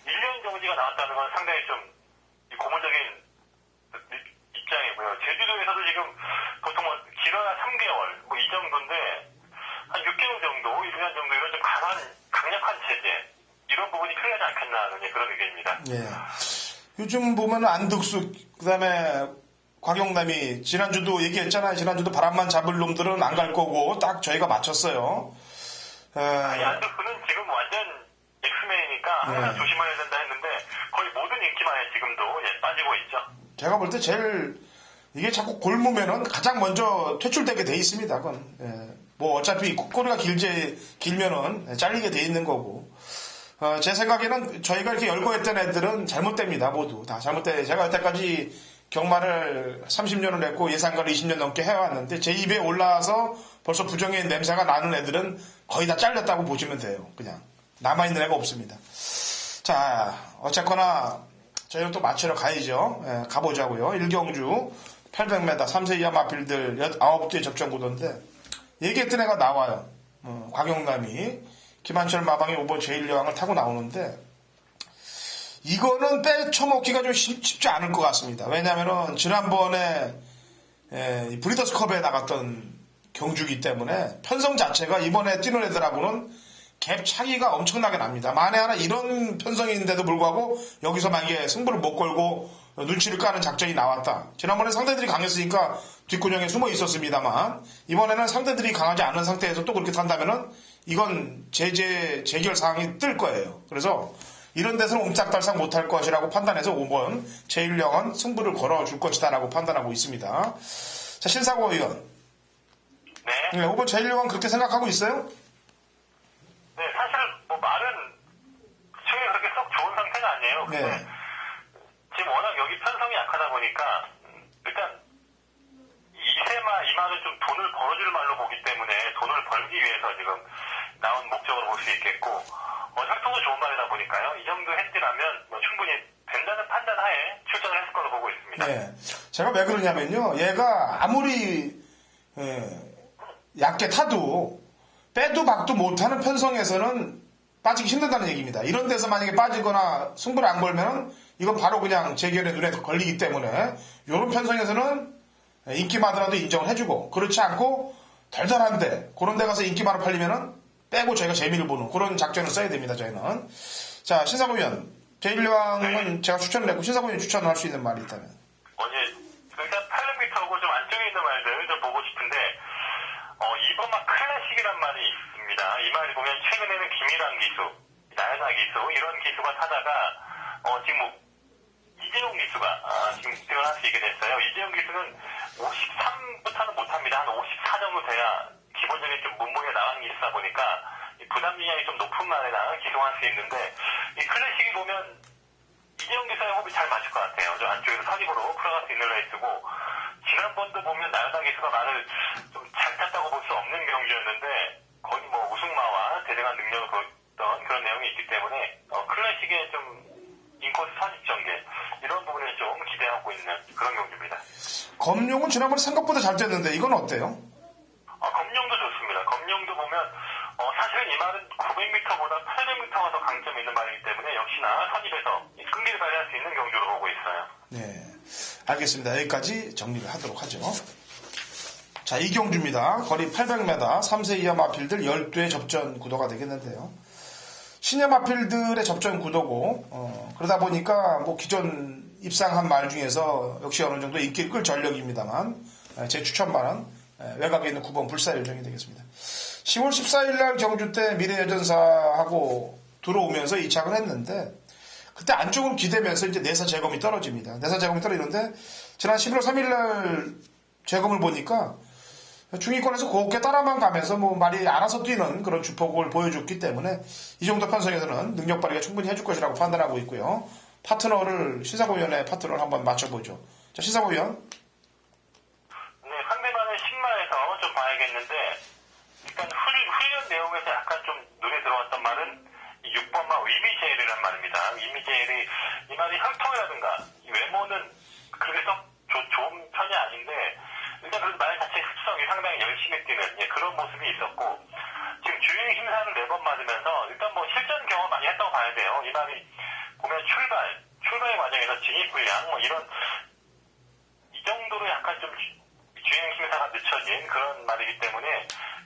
1년 정지가 나왔다는 건 상당히 좀 고무적인 입장이고요. 제주도에서도 지금 보통 길어야 3개월 이 정도인데 한 6개월 정도, 1년 정도 이런 좀 강력한 제재 이런 부분이 필요하지 않겠나 하는 그런 의견입니다. 예. 요즘 보면 안득수 그다음에 곽영남이 지난주도 얘기했잖아요. 지난주도 바람만 잡을 놈들은 안 갈 거고 딱 저희가 맞췄어요. 안득수는 지금 완전 엑스맨이니까 항상 조심해야 된다 했는데 거의 모든 인기만에 지금도 빠지고 있죠. 제가 볼 때 제일 이게 자꾸 골무면은 가장 먼저 퇴출되게 돼 있습니다. 그건 어차피 꼬리가 길면은 잘리게 돼 있는 거고. 제 생각에는 저희가 이렇게 열거했던 애들은 잘못됩니다. 모두 다 잘못돼. 제가 여태까지 경마를 30년을 했고 예상가를 20년 넘게 해왔는데 제 입에 올라와서 벌써 부정의 냄새가 나는 애들은 거의 다 잘렸다고 보시면 돼요. 그냥 남아있는 애가 없습니다. 자, 어쨌거나 저희는 또 맞추러 가야죠. 가보자고요. 일경주 800m 3세 이하 마필들 9대 접전구도인데 얘기했던 애가 나와요. 곽영남이 김한철 마방이 5번 제1여왕을 타고 나오는데 이거는 빼쳐먹기가 좀 쉽지 않을 것 같습니다. 왜냐하면 지난번에 브리더스컵에 나갔던 경주기 때문에 편성 자체가 이번에 뛰는 애들하고는 갭 차이가 엄청나게 납니다. 만에 하나 이런 편성인데도 불구하고 여기서 만약에 승부를 못 걸고 눈치를 까는 작전이 나왔다. 지난번에 상대들이 강했으니까 뒷구녕에 숨어 있었습니다만 이번에는 상대들이 강하지 않은 상태에서 또 그렇게 탄다면은 이건 재결 사항이 뜰 거예요. 그래서 이런 데서는 옴짝달싹 못할 것이라고 판단해서 5번 제1영은 승부를 걸어줄 것이다라고 판단하고 있습니다. 자, 신사고 의원. 네. 5번 제1영은 그렇게 생각하고 있어요? 여기 편성이 약하다 보니까 일단 이 말은 좀 돈을 벌어줄 말로 보기 때문에 돈을 벌기 위해서 지금 나온 목적으로 볼 수 있겠고 혈통도 좋은 말이다 보니까요. 이 정도 했더라면 충분히 된다는 판단하에 출전을 했을 거로 보고 있습니다. 네. 제가 왜 그러냐면요. 얘가 아무리 얕게 타도 빼도 박도 못하는 편성에서는 빠지기 힘들다는 얘기입니다. 이런 데서 만약에 빠지거나 승부를 안 걸면 이건 바로 그냥 재결의 눈에 걸리기 때문에 이런 편성에서는 인기 많더라도 인정을 해주고 그렇지 않고 덜덜한데 그런 데 가서 인기 많아 팔리면은 빼고 저희가 재미를 보는 그런 작전을 써야 됩니다. 저희는. 자, 신사고 위원. 제1왕은 제가 추천을 했고 신사고 위원이 추천을 할 수 있는 말이 있다면. 일단 800m하고 좀 안쪽에 있는 말들 좀 보고 싶은데 이번 막 클래식이란 말이 있습니다. 이 말이 보면 최근에는 김일환 기수, 나연아 기수 이런 기수가 타다가 지금 이재용 기수가 지금 득점을 할 수 있게 됐어요. 이재용 기수는 53부터는 못합니다. 한 54 정도 돼야 기본적인 좀 문봉에 나간 기수다 보니까 부담 지향이 좀 높은 말에나 기동할 수 있는데 이 클래식이 보면 이재용 기수의 호흡이 잘 맞을 것 같아요. 저 안쪽에서 사기으로 풀어갈 수 있는 레이스고 지난번도 보면 나연아 기수가 말을 좀 잘 탔다고 볼 수 없는 경기였는데 거의 뭐 우승마와 대등한 능력을 보였던 그런 내용이 있기 때문에 클래식의 좀 인코스 선입 전개 이런 부분에 좀 기대하고 있는 그런 경기입니다. 검룡은 지난번에 생각보다 잘 됐는데 이건 어때요? 검룡도 좋습니다. 검룡도 보면 사실은 이 말은 900m보다 800m가 더 강점이 있는 말이기 때문에 역시나 선입에서 끈기를 발휘할 수 있는 경기로 보고 있어요. 네, 알겠습니다. 여기까지 정리를 하도록 하죠. 자, 이경주입니다. 거리 800m, 3세 이하 마필들 12의 접전 구도가 되겠는데요. 시니어 마필들의 접전 구도고 그러다 보니까 뭐 기존 입상한 말 중에서 역시 어느 정도 인기를 끌 전력입니다만 제 추천말은 외곽에 있는 9번 불사 요정이 되겠습니다. 10월 14일 날 경주 때 미래여전사하고 들어오면서 이착을 했는데 그때 안쪽으로 기대면서 이제 내사 재검이 떨어집니다. 내사 재검이 떨어지는데 지난 11월 3일 날 재검을 보니까 중위권에서 곱게 따라만 가면서 뭐 말이 알아서 뛰는 그런 주폭을 보여줬기 때문에 이 정도 편성에서는 능력 발휘가 충분히 해줄 것이라고 판단하고 있고요. 파트너를 신사고 위원의 파트너를 한번 맞춰보죠. 자, 신사고 위원. 네, 상대방의 신마에서 좀 봐야겠는데 일단 훈련 내용에서 약간 좀 눈에 들어왔던 말은 6번마 위미제일이란 말입니다. 위미제일이 이 말이 혈통이라든가 외모는 그렇게 썩 좋은 편이 아닌데 일단 그 말 자체의 습성이 상당히 열심히 뛰는 그런 모습이 있었고 지금 주행 심사를 4번 맞으면서 일단 뭐 실전 경험 많이 했다고 봐야 돼요. 이 말이 보면 출발 과정에서 진입 불량 뭐 이런 이 정도로 약간 좀 주행 심사가 늦춰진 그런 말이기 때문에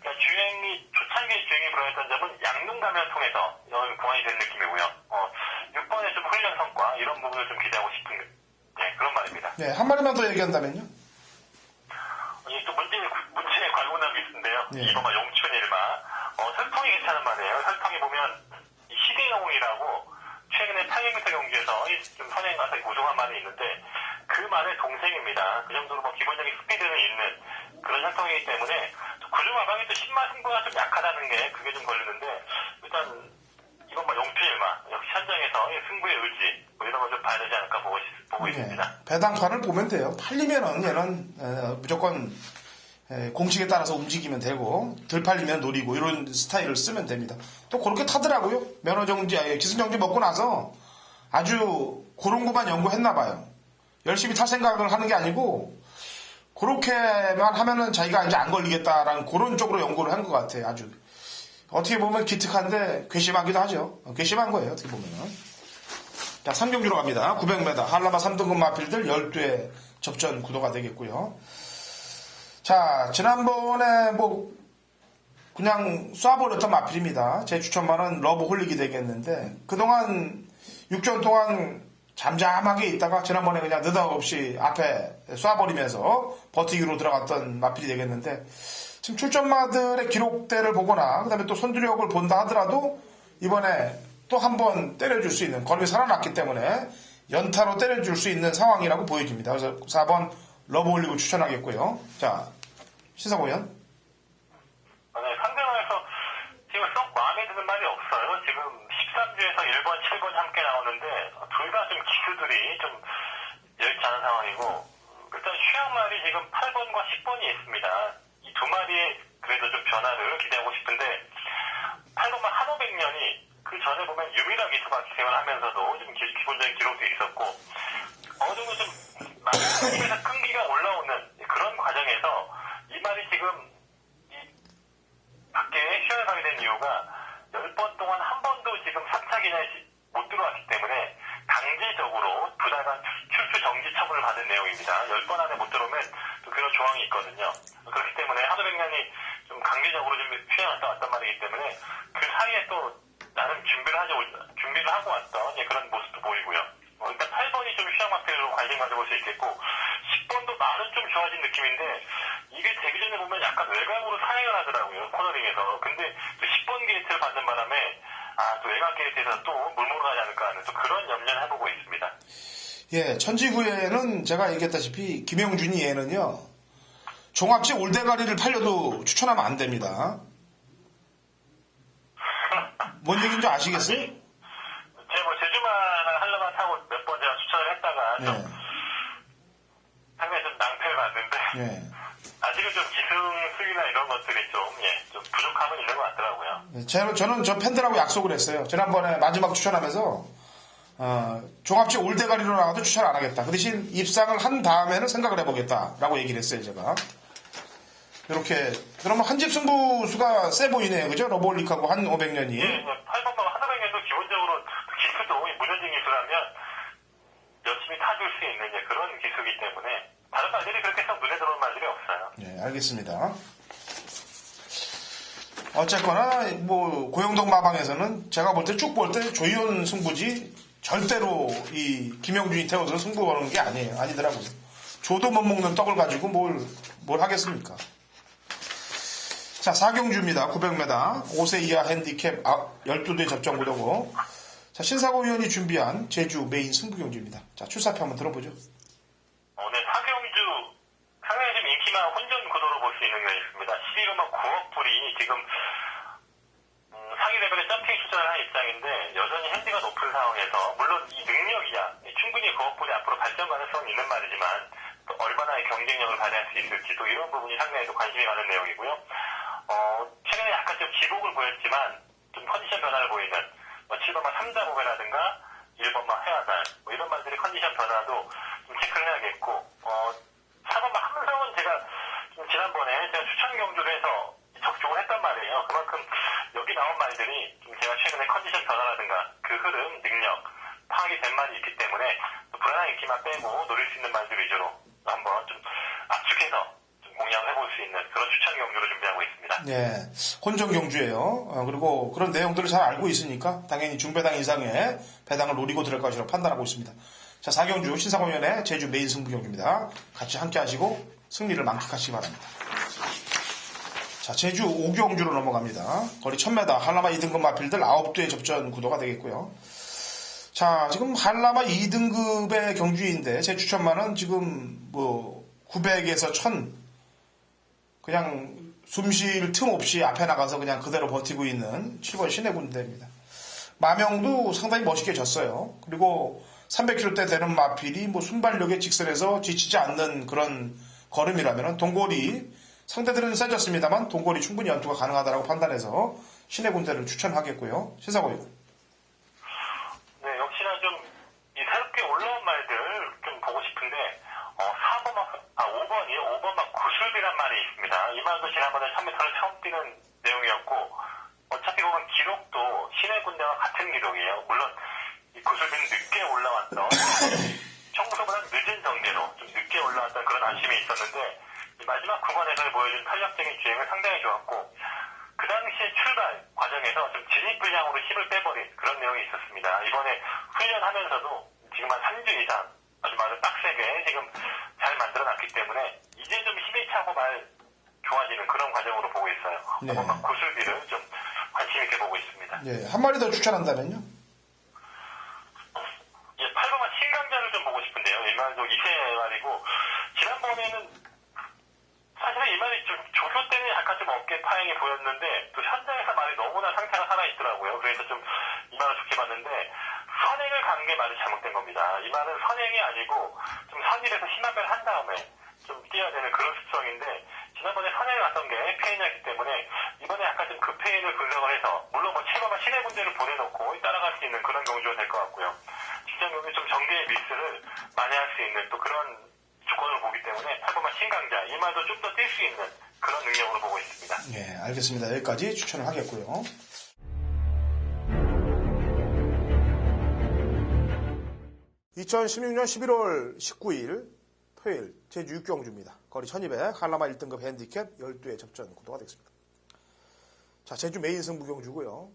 그러니까 초창기 주행이 불안했던 점은 양눈 감을 통해서 보완이 된 느낌이고요. 6번의 좀 훈련 성과 이런 부분을 좀 기대하고 싶은 그런 말입니다. 네, 한 마디만 더 얘기한다면요. 또 문제의 관문함이 있는데요. 네. 이번만 용춘 일마. 설통이 괜찮은 말이에요. 설통이 보면 시대영이라고 최근에 800m 경기에서 좀 선행 가서 우승한 말이 있는데 그 말의 동생입니다. 그 정도로 뭐 기본적인 스피드는 있는 그런 설통이기 때문에 구중마방이 또 신마 승부가 좀 약하다는 게 그게 좀 걸리는데 일단 이번만 용춘 일마 역시 현장에서 승부의 의지 뭐 이런 걸 좀 봐야 되지 않을까 보고 있습니다. 배당판을 보면 돼요. 팔리면은 얘는 무조건 공식에 따라서 움직이면 되고 덜 팔리면 노리고 이런 스타일을 쓰면 됩니다. 또 그렇게 타더라고요. 면허정지, 기승정지 먹고 나서 아주 그런 것만 연구했나 봐요. 열심히 탈 생각을 하는 게 아니고 그렇게만 하면은 자기가 이제 안 걸리겠다라는 그런 쪽으로 연구를 한 것 같아요. 아주 어떻게 보면 기특한데 괘씸하기도 하죠. 괘씸한 거예요. 어떻게 보면은. 자, 3경주로 갑니다. 900m 한라마 3등급 마필들 12의 접전 구도가 되겠고요. 자, 지난번에 뭐 그냥 쏴버렸던 마필입니다. 제 추천만은 러브 홀릭이 되겠는데 그동안 6전 동안 잠잠하게 있다가 지난번에 그냥 느닷없이 앞에 쏴버리면서 버티기로 들어갔던 마필이 되겠는데 지금 출전마들의 기록대를 보거나 그 다음에 또 선두력을 본다 하더라도 이번에 또 한 번 때려줄 수 있는 걸음이 살아났기 때문에 연타로 때려줄 수 있는 상황이라고 보여집니다. 그래서 4번 러브 홀릭을 추천하겠고요. 자, 신사고 위원. 네, 상대방에서 지금 썩 마음에 드는 말이 없어요. 지금 13주에서 1번, 7번이 함께 나오는데 둘 다 좀 기수들이 좀 지금 8번과 10번이 있습니다. 이 두 마리의 그래도 좀 변화를 기대하고 싶은데 8번만 한오백년이 그 전에 보면 유미라 기수가 기생을 하면서도 좀 기본적인 기록도 있었고 어느 정도 좀 힘에서 끈기가 올라오는 그런 과정에서 이 말이 지금 이 밖에 시험에 가게 된 이유가 10번 동안 한 번도 지금 3차 기냐에 못 들어왔기 때문에 강제적으로 두 달간 출수 정지 처분을 받은 내용입니다. 10번 안에 못 들어오면 또 그런 조항이 있거든요. 그렇기 때문에 한오백년이 좀 강제적으로 좀 휴양 갔다 왔단 말이기 때문에 그 사이에 또 나름 준비를 하고 왔던 그런 모습도 보이고요. 일단 8번이 좀 휴양 마필로 관심 가져볼 수 있겠고 10번도 말은 좀 좋아진 느낌인데 이게 되기 전에 보면 약간 외곽으로 사행을 하더라고요. 코너링에서. 근데 또 10번 게이트를 받는 바람에 또 외곽 게이트에서 또 물모로 가지 않을까 하는 또 그런 염려를 해보고 있습니다. 예, 천지구에는 제가 얘기했다시피 김영준이 얘는요. 종합지 올대가리를 팔려도 추천하면 안 됩니다. 뭔 얘기인지 아시겠어요? 제가 뭐 제주만한 한라만 타고 몇 번 제가 추천을 했다가 좀 상당히 좀 낭패를 봤는데 아직은 좀 기승 수위나 이런 것들이 좀 부족함은 있는 것 같더라고요. 저는 저 팬들하고 약속을 했어요. 지난번에 마지막 추천하면서 종합지 올대가리로 나가도 추천 안 하겠다. 그 대신 입상을 한 다음에는 생각을 해보겠다라고 얘기를 했어요. 제가. 이렇게 그러면 한집 승부수가 세 보이네요. 그죠? 러볼릭하고 한 500년이. 8번만 한 500년도 기본적으로 기수도 무전진 기수라면 열심히 타줄 수 있는 그런 기수이기 때문에 다른 말들이 그렇게 썩 눈에 들어오는 말들이 없어요. 네, 알겠습니다. 어쨌거나 뭐 고영동 마방에서는 제가 볼 때 쭉 볼 때 조이온 승부지 절대로 이 김영준이 태워서 승부 보는 게 아니더라고요. 조도 못 먹는 떡을 가지고 뭘 하겠습니까? 자, 4경주입니다. 900m. 5세 이하 핸디캡 12대 접전 구도고. 자, 신사고 위원이 준비한 제주 메인 승부 경주입니다. 자, 출사표 한번 들어보죠. 네, 4경주 상당히 좀 인기만 혼전 구도로 볼 수 있는 게 있습니다. 12번만 9억 불이 지금 상위 레벨의 점핑 출전을 한 입장인데 여전히 핸디가 높은 상황에서 물론 이 능력이야 충분히 9억 불이 앞으로 발전 가능성은 있는 말이지만 또 얼마나 경쟁력을 발휘할 수 있을지 또 이런 부분이 상당히 또 관심이 가는 내용이고요. 최근에 약간 좀 기복을 보였지만 좀 컨디션 변화를 보이는 7번만 3자 보배라든가 1번만 회화달 이런 말들이 컨디션 변화도 좀 체크를 해야겠고 4번만 함성은 제가 지난번에 제가 추천 경주를 해서 적중을 했단 말이에요. 그만큼 여기 나온 말들이 좀 제가 최근에 컨디션 변화라든가 그 흐름, 능력 파악이 된 말이 있기 때문에 불안한 인기만 빼고 노릴 수 있는 말들 위주로 한번 좀 압축해서 공략을 해볼 수 있는 그런 추천 경주를 준비하고 있습니다. 네, 혼전 경주예요. 그리고 그런 내용들을 잘 알고 있으니까 당연히 중배당 이상의 배당을 노리고 들어갈 것이라고 판단하고 있습니다. 자, 4경주 신사공연의 제주 메인 승부 경주입니다. 같이 함께 하시고 승리를 만끽하시기 바랍니다. 자, 제주 5경주로 넘어갑니다. 거리 1000m 한라마 2등급 마필들 9대의 접전 구도가 되겠고요. 자, 지금 한라마 2등급의 경주인데 제 추천만은 지금 900에서 1000 그냥 숨 쉴 틈 없이 앞에 나가서 그냥 그대로 버티고 있는 7번 신해군대입니다. 마명도 상당히 멋있게 졌어요. 그리고 300km대 되는 마필이 순발력의 직선에서 지치지 않는 그런 걸음이라면 동골이 상대들은 세졌습니다만 동골이 충분히 연투가 가능하다고 판단해서 신해군대를 추천하겠고요. 신사고요. 네, 역시나 좀 새롭게 올라온 말들 좀 보고 싶은데 5번만 구슬비란 말이 있습니다. 이 말도 지난번에 1000m를 처음 뛰는 내용이었고 어차피 보면 기록도 신의 군대와 같은 기록이에요. 물론 이 구슬비는 늦게 올라왔던 평소보다 늦은 정대로 좀 늦게 올라왔던 그런 아쉬움이 있었는데 이 마지막 구간에서 보여준 탄력적인 주행은 상당히 좋았고 그 당시에 출발 과정에서 좀 진입불량으로 힘을 빼버린 그런 내용이 있었습니다. 이번에 훈련하면서도 지금 한 3주 이상 아주 말을 빡세게 지금 잘 만들어놨기 때문에 이제 좀 힘이 차고 좋아지는 그런 과정으로 보고 있어요. 네. 구슬비를 좀 관심 있게 보고 있습니다. 네, 한 마리 더 추천한다면요? 8번만 신강자를 좀 보고 싶은데요. 이 말도 2세 말이고 지난번에는 사실은 이 말이 좀 조교 때는 약간 좀 어깨 파행이 보였는데 또 현장에서 말이 너무나 상태가 살아있더라고요. 그래서 좀 이 말을 좋게 봤는데 선행을 간 게 말이 잘못된 겁니다. 이 말은 선행이 아니고 좀 선일에서 심화배를 한 다음에 좀 뛰어야 되는 그런 습성인데 지난번에 선행에 갔던 게 페인이었기 때문에 이번에 약간 좀 그 페인을 분석을 해서 물론 뭐 7번만 신의 군대를 보내놓고 따라갈 수 있는 그런 경주가 될 것 같고요. 직전 경기 좀 정계의 미스를 만회할 수 있는 또 그런 조건을 보기 때문에 8번만 신강자 이 말도 좀 더 뛸 수 있는 그런 능력으로 보고 있습니다. 예, 알겠습니다. 여기까지 추천을 하겠고요. 2016년 11월 19일 토요일 제주 6경주입니다. 거리 1200 한라마 1등급 핸디캡 12회 접전 구도가 되겠습니다. 자, 제주 메인 승부 경주고요.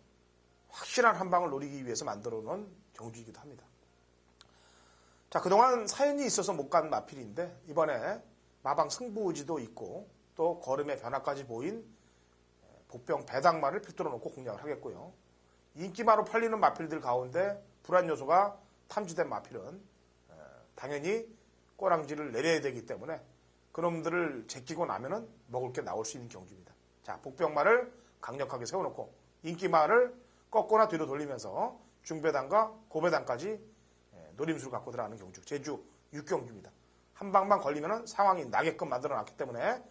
확실한 한 방을 노리기 위해서 만들어 놓은 경주이기도 합니다. 자, 그동안 사연이 있어서 못 간 마필인데 이번에 마방 승부 의지도 있고 또 걸음의 변화까지 보인 복병 배당마를 필두로 놓고 공략을 하겠고요. 인기마로 팔리는 마필들 가운데 불안 요소가 탐지된 마필은 당연히 꼬랑지를 내려야 되기 때문에 그놈들을 제끼고 나면은 먹을 게 나올 수 있는 경주입니다. 자, 복병마를 강력하게 세워놓고 인기마를 꺾거나 뒤로 돌리면서 중배당과 고배당까지 노림수를 갖고 들어가는 경주. 제주 6경주입니다. 한 방만 걸리면은 상황이 나게끔 만들어놨기 때문에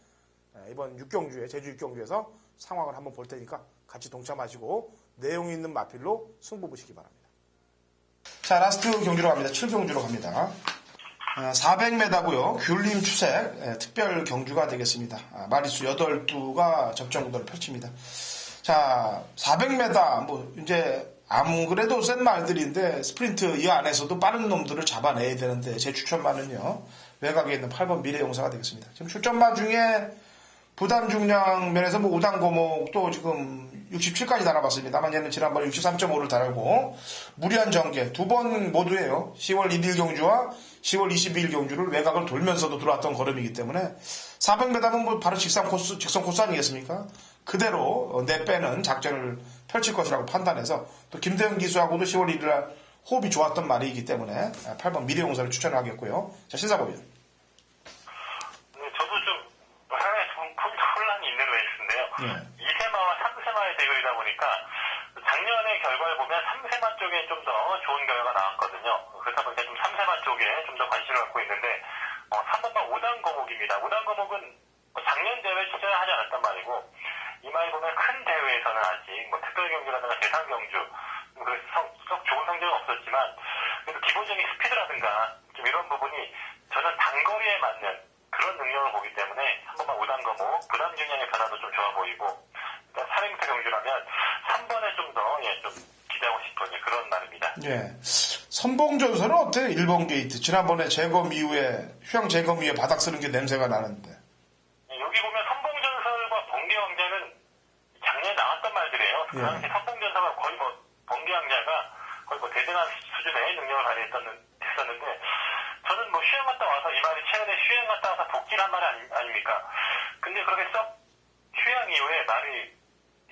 이번 6경주에 제주 6경주에서 상황을 한번 볼 테니까 같이 동참하시고 내용 있는 마필로 승부 보시기 바랍니다. 자, 라스트 경주로 갑니다. 7경주로 갑니다. 400m고요. 귤림 추색 특별 경주가 되겠습니다. 마리수 8두가 접전 구도를 펼칩니다. 자, 400m 뭐 이제 아무래도 센 말들인데 스프린트 이 안에서도 빠른 놈들을 잡아내야 되는데 제 추천마는요. 외곽에 있는 8번 미래용사가 되겠습니다. 지금 출전마 중에 부담 중량 면에서 뭐 우당고목도 지금 67까지 달아봤습니다만 얘는 지난번에 63.5를 달고 무리한 전개 두 번 모두에요. 10월 1일 경주와 10월 22일 경주를 외곽을 돌면서도 들어왔던 걸음이기 때문에 400m면 뭐 바로 직선 코스 아니겠습니까? 그대로 내빼는 작전을 펼칠 것이라고 판단해서 또 김대현 기수하고도 10월 1일날 호흡이 좋았던 말이기 때문에 8번 미래용사를 추천을 하겠고요. 자, 신사고요. 네, 저도 좀 하나의 혼란이 있는 레이스인데요. 2세마와 3세마의 대결이다 보니까 작년의 결과를 보면 3세마 쪽에 좀 더 좋은 결과가 나왔거든요. 그렇다 보니까 좀 3세마 쪽에 좀 더 관심을 갖고 있는데 3번만 5단 거목입니다. 5단 거목은 작년 대회 출전을 하지 않았단 말이고 이 말이 보면 큰 대회에서는 아직 뭐 특별 경주라든가 대상 경주 그래서 썩 좋은 성적은 없었지만 그래도 기본적인 스피드라든가 좀 이런 부분이 저는 단거리에 맞는 그런 능력을 보기 때문에 3번만 5단 거목 부담 중량의 변화도 좀 좋아 보이고 일단 400m 경주라면 3번에 좀 더 좀 기대하고 싶은 그런 말입니다. 예. 선봉전선은 어때요? 1번 게이트. 지난번에 제검 이후에 휴양 제검 이후에 바닥 쓰는 게 냄새가 나는데. 여기 보면 선봉전설과 번개왕자는 작년에 나왔던 말들이에요. 그 당시 선봉전설은 거의 뭐 번개왕자가 거의 뭐 대단한 수준의 능력을 발휘했었는데 저는 뭐 휴양 갔다 와서 이 말이 최근에 휴양 갔다 와서 복귀를 한 말이 아닙니까? 근데 그렇게 썩 휴양 이후에 말이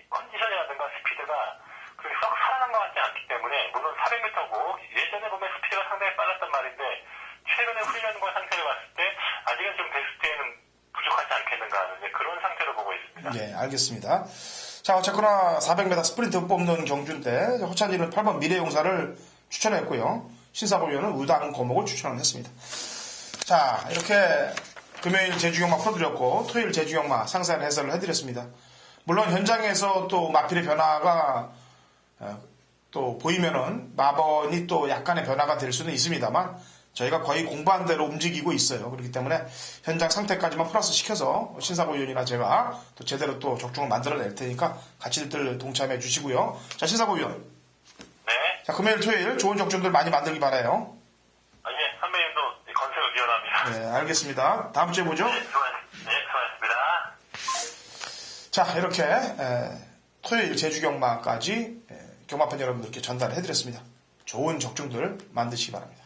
컨디션이라든가 스피드가 그렇게 썩 살아난 것 같지 않기 때문에 물론 400m고 예전에 보면 스피드가 상당히 빨랐단 말인데 최근에 훈련과 상태를 봤을 때 아직은 좀 베스트에는 부족하지 않겠는가 하는 그런 상태로 보고 있습니다. 네, 알겠습니다. 자, 어쨌거나 400m 스프린트 뽑는 경주인데 호찬이는 8번 미래용사를 추천했고요. 신사고위원은 우당 거목을 추천을 했습니다. 자, 이렇게 금요일 제주경마 풀어드렸고 토요일 제주경마 상세한 해설을 해드렸습니다. 물론 현장에서 또 마필의 변화가 또 보이면은 마번이 또 약간의 변화가 될 수는 있습니다만 저희가 거의 공부한 대로 움직이고 있어요. 그렇기 때문에 현장 상태까지만 플러스 시켜서 신사고위원이나 제가 또 제대로 또 적중을 만들어낼 테니까 같이들 동참해 주시고요. 자, 신사고위원. 네. 자, 금요일 토요일 좋은 적중들 많이 만들기 바라요. 예, 선배님도 건설을 기원합니다. 네, 알겠습니다. 다음 주에 보죠. 네, 수고하셨습니다. 자, 이렇게 토요일 제주경마까지 경마팬 여러분들께 전달해드렸습니다. 좋은 적중들 만드시기 바랍니다.